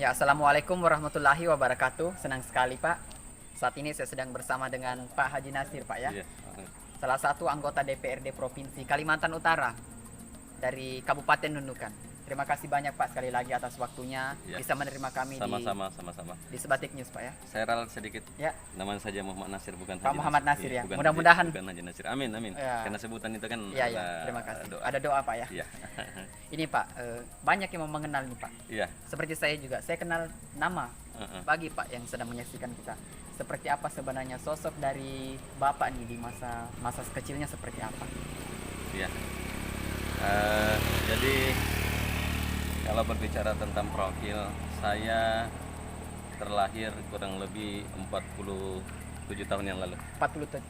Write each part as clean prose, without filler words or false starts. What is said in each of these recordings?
Ya, Assalamualaikum warahmatullahi wabarakatuh. Senang sekali Pak. Saat ini saya sedang bersama dengan Pak Haji Nasir Pak ya. Iya. Salah satu anggota DPRD Provinsi Kalimantan Utara dari Kabupaten Nunukan. Terima kasih banyak Pak sekali lagi atas waktunya Ya. bisa menerima kami Sama-sama. di Sebatik News Pak ya. Saya ralat sedikit. Ya, Namanya saja Muhammad Nasir, bukan Pak Haji Muhammad Nasir ya. bukan Mudah-mudahan. bukan Haji Nasir. Amin. Ya. Karena sebutan itu kan Iya, ada terima kasih. doa. Ada doa Pak ya. Iya. Ini Pak, banyak yang mau mengenal nih Pak. Iya. Seperti saya juga, saya kenal nama Heeh. bagi Pak yang sedang menyaksikan kita. Seperti apa sebenarnya sosok dari Bapak nih di masa kecilnya seperti apa? Iya. Jadi kalau berbicara tentang profil, saya terlahir kurang lebih 47 tahun yang lalu. 47 tahun,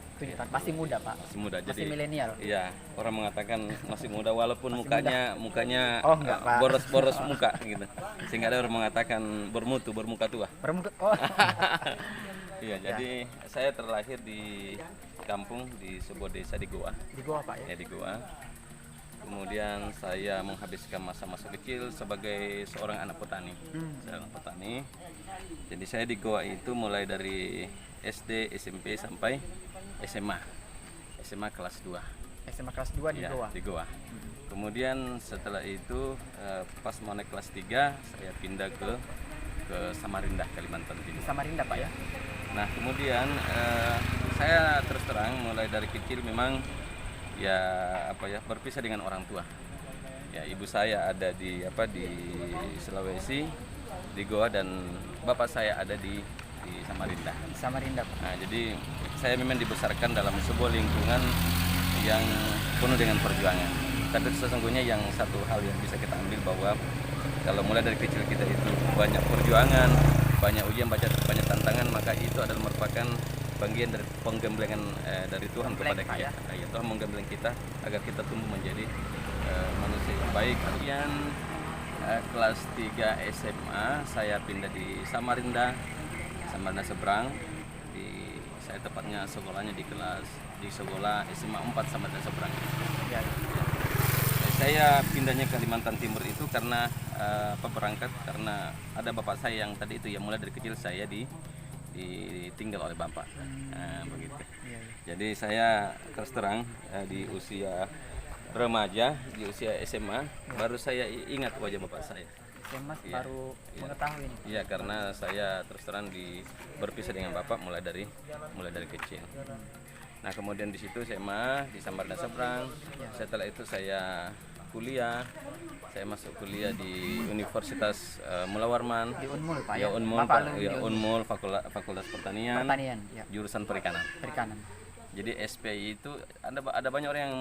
masih muda Pak. Masih muda. Masih Jadi milenial. iya, orang mengatakan masih muda walaupun Masih mukanya Oh, enggak, Pak. boros muka gitu. Sehingga ada orang mengatakan bermuka tua. Oh, Iya, Ya. jadi saya terlahir di kampung di sebuah desa di Goa, di Goa Pak ya. ya di Goa. Kemudian saya menghabiskan masa-masa kecil sebagai seorang anak petani. Saya anak petani. Jadi saya di Goa itu mulai dari SD, SMP sampai SMA. SMA kelas 2. SMA kelas 2 di Ya, Goa. di Goa. Kemudian setelah itu pas mau naik kelas 3 saya pindah ke Samarinda, Kalimantan Di Timur. Samarinda Pak ya. Nah kemudian saya terus terang mulai dari kecil memang berpisah dengan orang tua. Ya ibu saya ada di Sulawesi, di Goa, dan bapak saya ada di Samarinda. Di Samarinda Pak. Nah jadi saya memang dibesarkan dalam sebuah lingkungan yang penuh dengan perjuangan. Tapi sesungguhnya yang satu hal yang bisa kita ambil bahwa kalau mulai dari kecil kita itu banyak perjuangan, banyak ujian, banyak tantangan, maka itu adalah merupakan bagian dari penggemblengan dari Tuhan kepada Pak, kita. ya. Ya, Tuhan menggembleng kita agar kita tumbuh menjadi manusia yang baik. Kemudian kelas 3 SMA saya pindah di Samarinda seberang. Saya tepatnya sekolahnya di sekolah SMA 4 Samarinda seberang. Ya. Saya pindahnya ke Kalimantan Timur itu karena berangkat karena ada bapak saya yang tadi itu, yang mulai dari kecil saya ditinggal oleh bapak. Nah, begitu. Iya, iya. Jadi saya terus terang di usia remaja, di usia SMA baru saya ingat wajah bapak saya. SMA Iya, baru iya. mengetahui nih. Iya, karena saya terus terang berpisah dengan bapak mulai dari kecil. Nah kemudian di situ SMA di Samarinda seberang. Setelah itu saya kuliah. Saya masuk kuliah di Universitas Mula Warman. Di Unmul Pak Ya ya. Unmul, Bapak alumni ya di Unmul. Unmul Fakultas Pertanian, Pertanian ya. jurusan perikanan. Perikanan. Jadi SPI itu ada banyak orang yang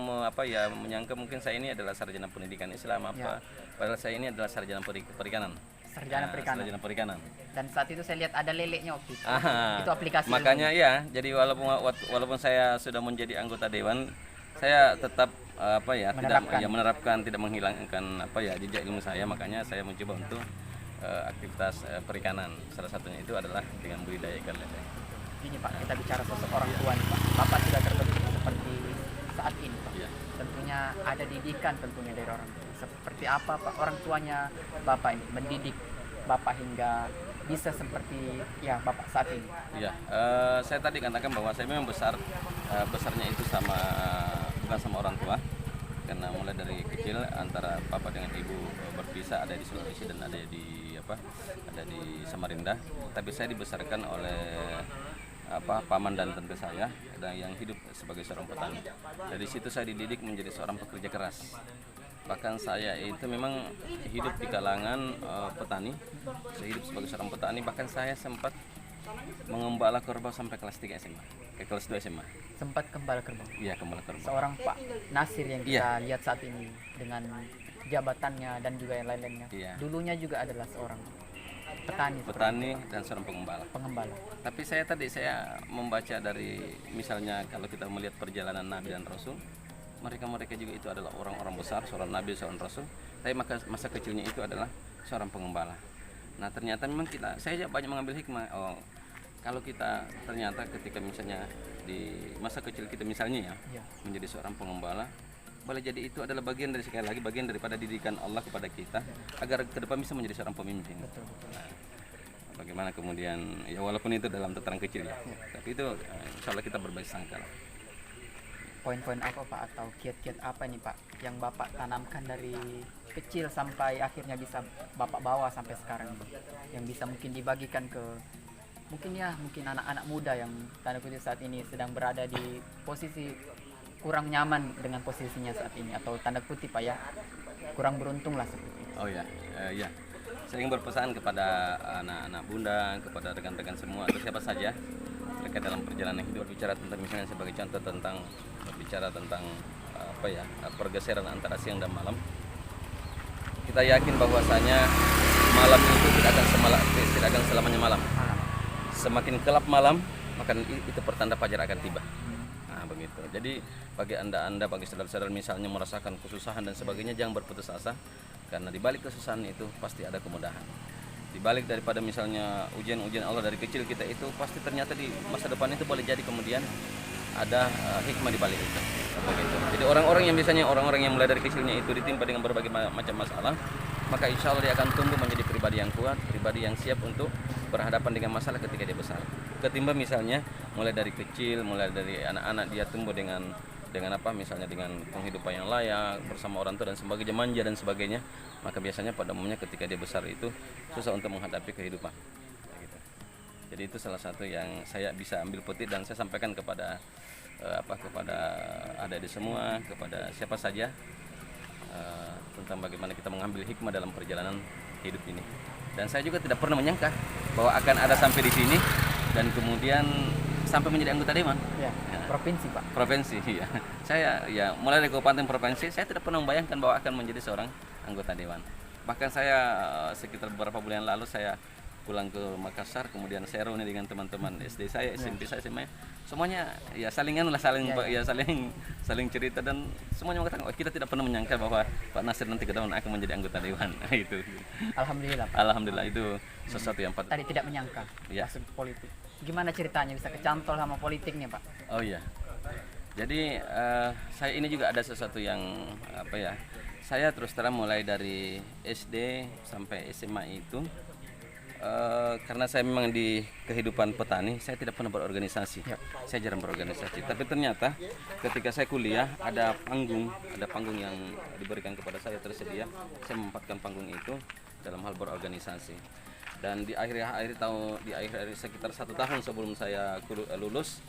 menyangka mungkin saya ini adalah sarjana pendidikan Islam apa. Padahal saya ini adalah sarjana perikanan. Sarjana perikanan. Sarjana perikanan. Dan saat itu saya lihat ada leleknya waktu itu. Aha. Itu aplikasi. Makanya ya, jadi walaupun saya sudah menjadi anggota dewan, saya tetap Menerapkan. tidak menghilangkan jejak ilmu saya. Makanya saya mencoba untuk aktivitas perikanan. Salah satunya itu adalah dengan budidaya ikan lele. Ini Pak, kita bicara sosok orang tua nih Pak. Bapak sudah terbentuk seperti saat ini Pak. Iya. Tentunya ada didikan tentunya dari orang tua. Seperti apa Pak orang tuanya Bapak ini mendidik Bapak hingga bisa seperti ya Bapak saat ini. Iya, saya tadi katakan bahwa saya memang besarnya itu bukan sama orang tua, karena mulai dari kecil antara papa dengan ibu berpisah, ada di Sulawesi dan ada di Samarinda. Tapi saya dibesarkan oleh paman dan tante saya yang hidup sebagai seorang petani. Dari situ saya dididik menjadi seorang pekerja keras. Bahkan saya itu memang hidup di kalangan petani. Saya hidup sebagai seorang petani, bahkan saya sempat mengembala kerbau sampai kelas 3 SMA, kelas 2 SMA. Sempat kembali kerbau. Iya, gembala kerbau. Seorang Pak Nasir yang Iya. kita lihat saat ini dengan jabatannya dan juga yang lain-lainnya. Iya. Dulunya juga adalah seorang petani Dan seorang pengembala. pengembala. Tapi saya membaca dari misalnya kalau kita melihat perjalanan Nabi dan Rasul, mereka juga itu adalah orang-orang besar, seorang Nabi, seorang Rasul. Tapi masa kecilnya itu adalah seorang pengembala. Nah ternyata memang saya banyak mengambil hikmah. Kalau kita ternyata ketika misalnya di masa kecil kita misalnya Iya. menjadi seorang pengembala, boleh jadi itu adalah bagian dari, sekali lagi, bagian daripada didikan Allah kepada kita agar ke depan bisa menjadi seorang pemimpin. Betul, betul. Nah, bagaimana kemudian ya walaupun itu dalam tataran kecil ya, tapi itu insya Allah kita berbaik sangka lah. Poin-poin apa Pak atau kiat-kiat apa nih Pak yang Bapak tanamkan dari kecil sampai akhirnya bisa Bapak bawa sampai sekarang ini, yang bisa mungkin dibagikan ke mungkin anak-anak muda yang tanda kutip saat ini sedang berada di posisi kurang nyaman dengan posisinya saat ini, atau tanda kutip Pak ya, kurang beruntung lah seperti itu. Oh ya, ya. Saya ingin berpesan kepada anak-anak bunda, kepada rekan-rekan semua atau siapa saja mereka dalam perjalanan hidup, bicara tentang, misalnya sebagai contoh, tentang bicara tentang pergeseran antara siang dan malam. Kita yakin bahwasanya malam itu tidak akan selamanya malam. Semakin gelap malam, maka itu pertanda fajar akan tiba. Nah, begitu. Jadi bagi anda, bagi saudara-saudara misalnya merasakan kesusahan dan sebagainya, jangan berputus asa, karena di balik kesusahan itu pasti ada kemudahan. Di balik daripada misalnya ujian-ujian Allah dari kecil kita itu, pasti ternyata di masa depan itu boleh jadi kemudian ada hikmah di balik itu. Begitu. Jadi orang-orang yang mulai dari kecilnya itu ditimpa dengan berbagai macam masalah, maka insya Allah dia akan tumbuh menjadi pribadi yang kuat, pribadi yang siap untuk berhadapan dengan masalah ketika dia besar. Ketimbang misalnya mulai dari kecil, mulai dari anak-anak dia tumbuh dengan misalnya dengan penghidupan yang layak bersama orang tua dan sebagainya, manja dan sebagainya, maka biasanya pada umumnya ketika dia besar itu susah untuk menghadapi kehidupan. Gitu. Jadi itu salah satu yang saya bisa ambil petik dan saya sampaikan kepada kepada adik-adik semua, kepada siapa saja, tentang bagaimana kita mengambil hikmah dalam perjalanan hidup ini. Dan saya juga tidak pernah menyangka bahwa akan ada sampai di sini dan kemudian sampai menjadi anggota dewan. Ya, provinsi Pak. Provinsi, ya. Saya ya mulai dari kabupaten provinsi, saya tidak pernah membayangkan bahwa akan menjadi seorang anggota dewan. Bahkan saya sekitar beberapa bulan lalu saya pulang ke Makassar, kemudian saya reuni dengan teman-teman SD saya, SMP saya, SMA, semuanya ya saling cerita dan semuanya mengatakan, kita tidak pernah menyangka bahwa Pak Nasir nanti ke depan akan menjadi anggota dewan. Itu. Alhamdulillah Pak. Alhamdulillah, itu sesuatu yang Tadi tidak menyangka masuk politik. Gimana ceritanya bisa kecantol sama politiknya Pak? Oh iya. Jadi saya ini juga ada sesuatu yang saya terus terang mulai dari SD sampai SMA itu, karena saya memang di kehidupan petani, saya tidak pernah berorganisasi. Saya jarang berorganisasi. Tapi ternyata ketika saya kuliah ada panggung yang diberikan kepada saya tersedia. Saya memanfaatkan panggung itu dalam hal berorganisasi. Dan di akhir sekitar 1 tahun sebelum saya lulus,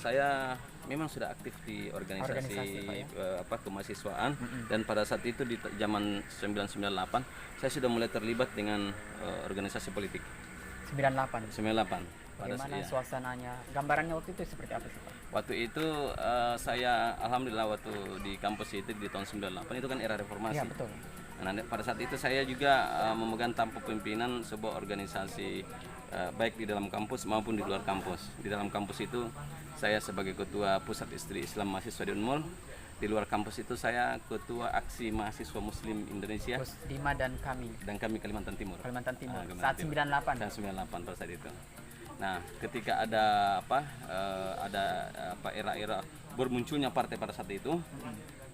saya memang sudah aktif di organisasi kemahasiswaan. Dan pada saat itu di zaman 1998 saya sudah mulai terlibat dengan organisasi politik. 98. Bagaimana ya. suasananya? Gambarannya waktu itu seperti apa sih Pak? Waktu itu saya alhamdulillah waktu di kampus itu di tahun 98 itu kan era reformasi. Iya, betul. Nah, pada saat itu saya juga memegang tampuk pimpinan sebuah organisasi baik di dalam kampus maupun di luar kampus. Di dalam kampus itu saya sebagai ketua Pusat Istri Islam Mahasiswa di Unmul. Di luar kampus itu saya ketua Aksi Mahasiswa Muslim Indonesia. Pusdima dan kami Kalimantan Timur. Saat 98. Saat 98 pada saat itu. Nah, ketika ada era-era bermunculnya partai pada saat itu.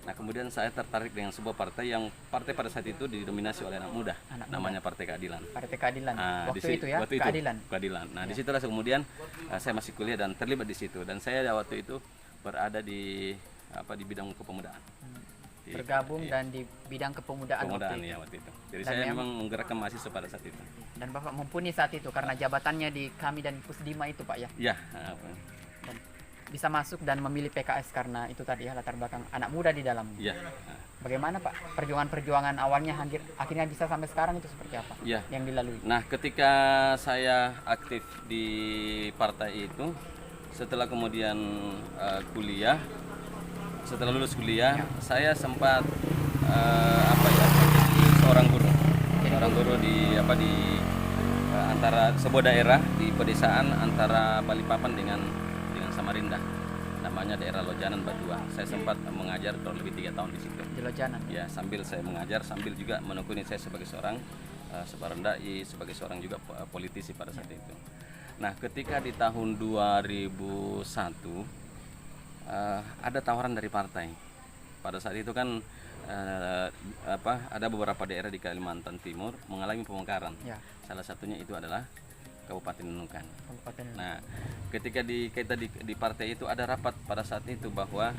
Nah, kemudian saya tertarik dengan sebuah partai pada saat itu didominasi oleh anak muda. Namanya Partai Keadilan. Partai Keadilan. Nah, waktu itu ya, Keadilan. Nah, disitulah kemudian saya masih kuliah dan terlibat di situ. Dan saya waktu itu berada di bidang kepemudaan. Bergabung dan di bidang kepemudaan waktu itu. Jadi dan saya memang menggerakkan mahasiswa pada saat itu. Dan Bapak mumpuni saat itu karena jabatannya di kami dan Pusdima itu Pak ya? Iya. Bisa masuk dan memilih PKS karena itu tadi ya, latar belakang anak muda di dalam. Iya. Bagaimana Pak perjuangan awalnya akhirnya bisa sampai sekarang itu seperti apa yang dilalui? Nah, ketika saya aktif di partai itu, setelah kemudian setelah lulus kuliah, saya sempat jadi seorang guru di antara sebuah daerah di pedesaan antara Balikpapan dengan Samarinda, namanya daerah Lojanan Batua. Saya sempat mengajar kurang lebih 3 tahun di situ. Di Lojanan. Ya, sambil saya mengajar, sambil juga menekuni saya sebagai seorang dai, sebagai seorang juga politisi pada saat itu. Nah, ketika di tahun 2001 ada tawaran dari partai pada saat itu kan ada beberapa daerah di Kalimantan Timur mengalami pemekaran. Ya, Salah satunya itu adalah Kabupaten Nunukan. kabupaten. Nah, ketika di partai itu ada rapat pada saat itu bahwa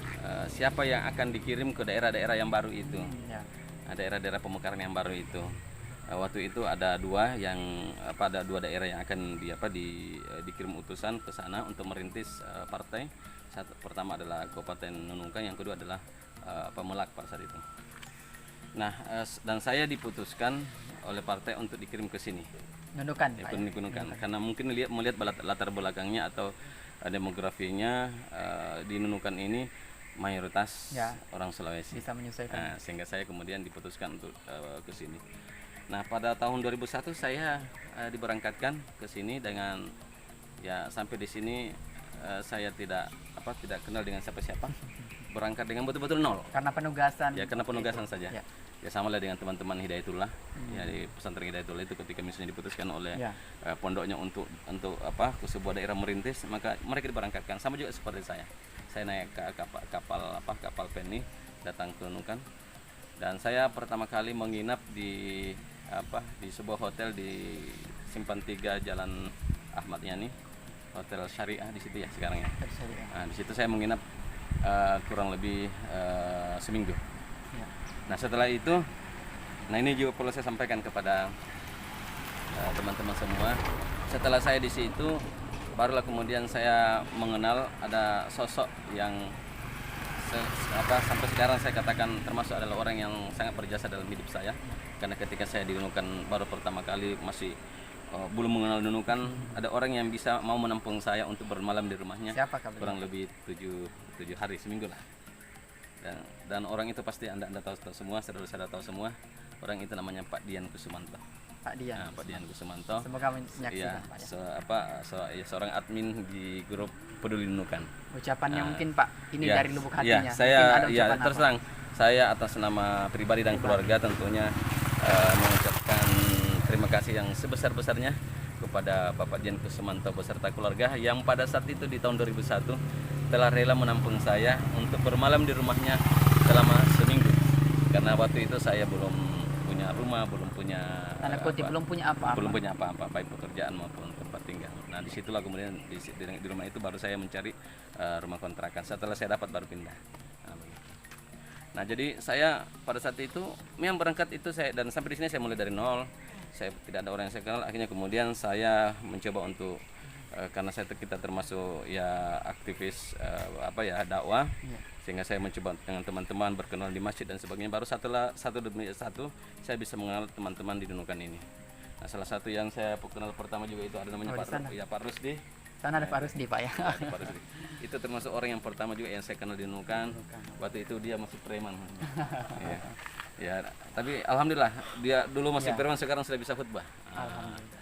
siapa yang akan dikirim ke daerah-daerah yang baru itu, Ya, daerah-daerah pemekaran yang baru itu. Waktu itu ada ada dua daerah yang akan dikirim utusan ke sana untuk merintis partai. Pertama adalah Kabupaten Nunukan, yang kedua adalah Melak pada saat itu. Nah, dan saya diputuskan oleh partai untuk dikirim ke sini. Nunukan, Pak, ya? Nunukan. Karena mungkin melihat latar belakangnya atau demografinya di Nunukan ini mayoritas Ya. orang Sulawesi. Bisa menyesuaikan. Nah, sehingga saya kemudian diputuskan untuk ke sini. Nah, pada tahun 2001 saya diberangkatkan ke sini dengan sampai di sini saya tidak kenal dengan siapa-siapa. Berangkat dengan betul-betul nol. Karena penugasan. Ya, karena penugasan saja. Ya. Ya, sama lah dengan teman-teman Hidayatullah. Ya, di pesantren Hidayatullah itu ketika misalnya diputuskan oleh Ya. pondoknya untuk ke sebuah daerah merintis, maka mereka diberangkatkan. Sama juga seperti saya. Saya naik ke kapal Penny datang ke Nunukan. Dan saya pertama kali menginap di sebuah hotel di Simpang 3 Jalan Ahmad Yani, Hotel Syariah di situ ya sekarang ya. Nah, di situ saya menginap kurang lebih seminggu. Ya. Nah, setelah itu, ini juga perlu saya sampaikan kepada teman-teman semua. Setelah saya di situ, barulah kemudian saya mengenal ada sosok yang sampai sekarang saya katakan termasuk adalah orang yang sangat berjasa dalam hidup saya. Karena ketika saya di Nunukan baru pertama kali, masih belum mengenal Nunukan, ada orang yang bisa mau menampung saya untuk bermalam di rumahnya. Siapa kabarnya? Kurang lebih 7 hari, seminggu lah. Dan orang itu pasti anda tahu semua, saudara-saudara tahu semua. Orang itu namanya Pak Dian Kusumanto. Pak Dian. Nah, Pak Dian Kusumanto. Semoga menyaksikan, Pak, ya. Seorang admin di grup Peduli Nunukan. Ucapannya mungkin, Pak, ini dari lubuk Ya, hatinya. saya Mungkin ada ucapan terus terang, saya atas nama pribadi dan keluarga tentunya mengucapkan terima kasih yang sebesar-besarnya kepada Bapak Dian Kusumanto beserta keluarga yang pada saat itu di tahun 2001 telah rela menampung saya untuk bermalam di rumahnya selama seminggu. Karena waktu itu saya belum punya rumah, belum punya belum punya apa-apa. belum punya apa-apa, baik pekerjaan maupun tempat tinggal. Nah, disitulah kemudian di rumah itu baru saya mencari rumah kontrakan. Setelah saya dapat baru pindah. Nah, begitu. Nah, jadi saya pada saat itu memang berangkat itu dan sampai di sini saya mulai dari nol. Saya tidak ada orang yang saya kenal. Akhirnya kemudian saya mencoba untuk karena kita termasuk aktivis dakwah. Ya. Sehingga saya mencoba dengan teman-teman berkenalan di masjid dan sebagainya. Baru satu demi satu saya bisa mengenal teman-teman di Nunukan ini. Nah, salah satu yang saya kenal pertama juga itu ada namanya Pak Rusdi. Sana ada Pak Rusdi, Pak, ya. Pak Rusdi. Itu termasuk orang yang pertama juga yang saya kenal di Nunukan. Waktu itu dia masih preman. Ya, tapi alhamdulillah dia dulu masih preman, sekarang sudah bisa khutbah. Alhamdulillah.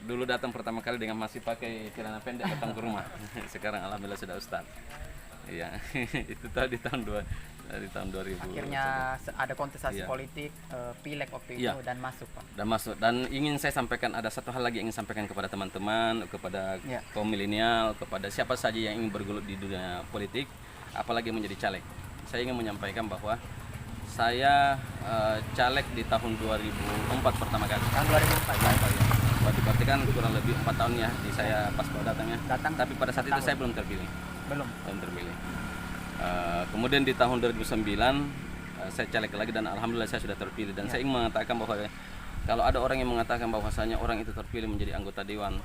Dulu datang pertama kali dengan masih pakai celana pendek datang ke rumah. Sekarang alhamdulillah sudah ustaz. Iya, itu tadi di tahun 2000. Akhirnya ada kontestasi politik, pileg waktu itu dan masuk, Pak. Dan ingin saya sampaikan, ada satu hal lagi yang ingin sampaikan kepada teman-teman, kepada kaum milenial, kepada siapa saja yang ingin bergelut di dunia politik, apalagi menjadi caleg. Saya ingin menyampaikan bahwa saya caleg di tahun 2004 pertama kali. Tahun 2004. Berarti kan kurang lebih 4 tahun ya di saya pas datangnya. Tapi pada saat itu saya belum terpilih. Belum terpilih. Kemudian di tahun 2009 saya caleg lagi dan alhamdulillah saya sudah terpilih. Dan saya ingin mengatakan bahwa kalau ada orang yang mengatakan bahwasanya orang itu terpilih menjadi anggota dewan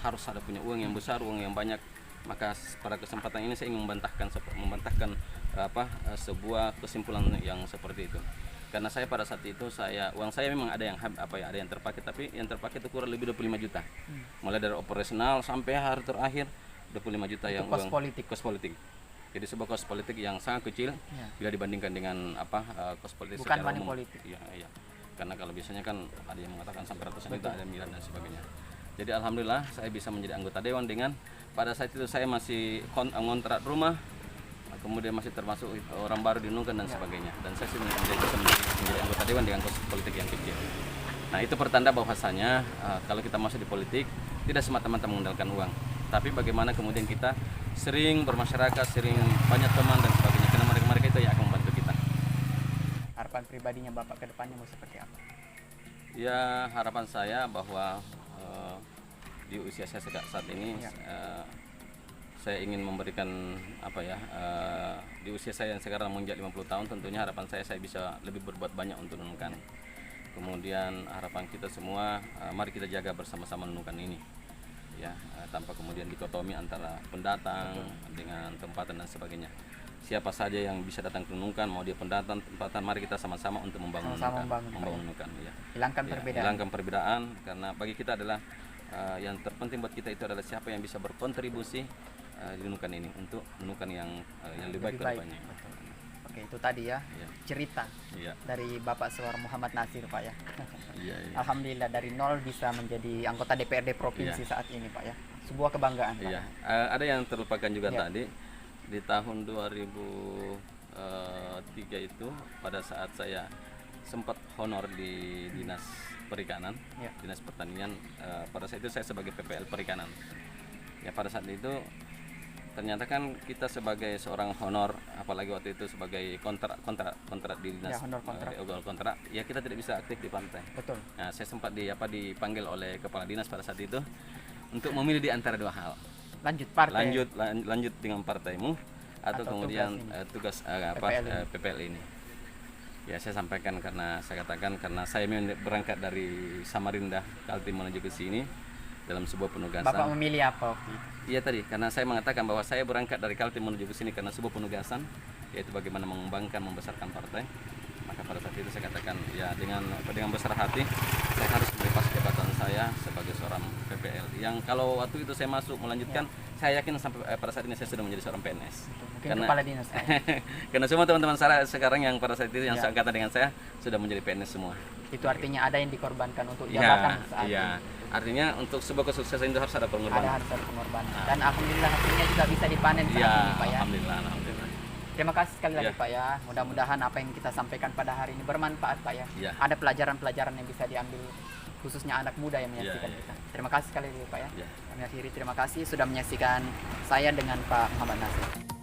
harus ada punya uang yang besar, uang yang banyak, maka pada kesempatan ini saya ingin membantahkan sebuah kesimpulan yang seperti itu. Karena saya pada saat itu uang saya memang ada yang terpakai, tapi yang terpakai itu kurang lebih 25 juta. Mulai dari operasional sampai hari terakhir 25 juta yang kos politik. Jadi sebuah kos politik yang sangat kecil bila dibandingkan dengan kos politik bukan secara umum. politik. Iya. Karena kalau biasanya kan ada yang mengatakan sampai ratusan juta, ada miliaran dan sebagainya. Jadi alhamdulillah saya bisa menjadi anggota dewan dengan pada saat itu saya masih ngontrak rumah, kemudian masih termasuk orang baru di Nunukan dan sebagainya. Dan saya bisa menjadi anggota dewan dengan kos politik yang kecil. Nah, itu pertanda bahwasanya kalau kita masuk di politik tidak semata-mata mengandalkan uang, tapi bagaimana kemudian kita sering bermasyarakat, sering banyak teman dan sebagainya, karena mereka itu yang akan membantu harapan pribadinya Bapak ke depannya mau seperti apa? Ya, harapan saya bahwa di usia saya saat ini Ya. saya ingin memberikan apa ya, di usia saya yang sekarang menginjak 50 tahun, tentunya harapan saya bisa lebih berbuat banyak untuk Nunukan. Kemudian harapan kita semua, mari kita jaga bersama-sama Nunukan ini ya, tanpa kemudian dikotomi antara pendatang dengan tempatan dan sebagainya. Siapa saja yang bisa datang ke Nunukan, mau dia pendatang, tempatan, mari kita sama-sama untuk membangun Sama-sama Nunukan, membangun, Pak, ya. Hilangkan Ya, perbedaan. hilangkan perbedaan, karena bagi kita adalah yang terpenting buat kita itu adalah siapa yang bisa berkontribusi di Nunukan ini untuk Nunukan yang lebih baik ke depannya. Betul. Oke, itu tadi ya Iya. cerita Iya. dari Bapak Suwar Muhammad Nasir, Pak ya. Iya, iya. Alhamdulillah dari nol bisa menjadi anggota DPRD provinsi Iya. saat ini, Pak ya. Sebuah kebanggaan, Pak. Iya. Ada yang terlupakan juga Iya. tadi di tahun 2003 itu pada saat saya sempat honor di Dinas Perikanan, Iya. Dinas Pertanian. Pada saat itu saya sebagai PPL Perikanan. Ya, pada saat itu ternyata kan kita sebagai seorang honor, apalagi waktu itu sebagai kontrak di dinas, Ya, honor kontrak. kontrak, ya kita tidak bisa aktif di pantai. Betul. Nah, saya sempat dipanggil oleh kepala dinas pada saat itu untuk memilih di antara dua hal. Lanjut partai. Lanjut dengan partaimu atau kemudian tugas PPL ini. Ya, saya sampaikan karena saya katakan karena saya memang berangkat dari Samarinda Kaltim menuju ke sini dalam sebuah penugasan. Bapak memilih apa waktu itu? Iya tadi, karena saya mengatakan bahwa saya berangkat dari Kaltim menuju ke sini karena sebuah penugasan, yaitu bagaimana mengembangkan, membesarkan partai. Maka pada saat itu saya katakan, ya dengan besar hati, saya harus melepas jabatan saya sebagai seorang PPL. Yang kalau waktu itu saya masuk melanjutkan, saya yakin sampai pada saat ini saya sudah menjadi seorang PNS. Mungkin kepala dinas, Pak. Karena semua teman-teman saya sekarang yang pada saat itu yang Ya. seangkatan dengan saya sudah menjadi PNS semua. Itu artinya ada yang dikorbankan untuk Iya, jabatan saat iya. ini. Artinya untuk sebuah kesuksesan itu harus ada pengorbanan. Harus ada pengorbanan. Dan alhamdulillah hasilnya juga bisa dipanen saat Iya, ini, Pak ya. alhamdulillah. Terima kasih sekali lagi, Ya. Pak ya. Mudah-mudahan apa yang kita sampaikan pada hari ini bermanfaat, Pak ya. Ya. Ada pelajaran-pelajaran yang bisa diambil khususnya anak muda yang menyaksikan Ya. kita. Terima kasih sekali lagi, Pak ya. Ya. Kami akhiri, terima kasih sudah menyaksikan saya dengan Pak Muhammad Nasir.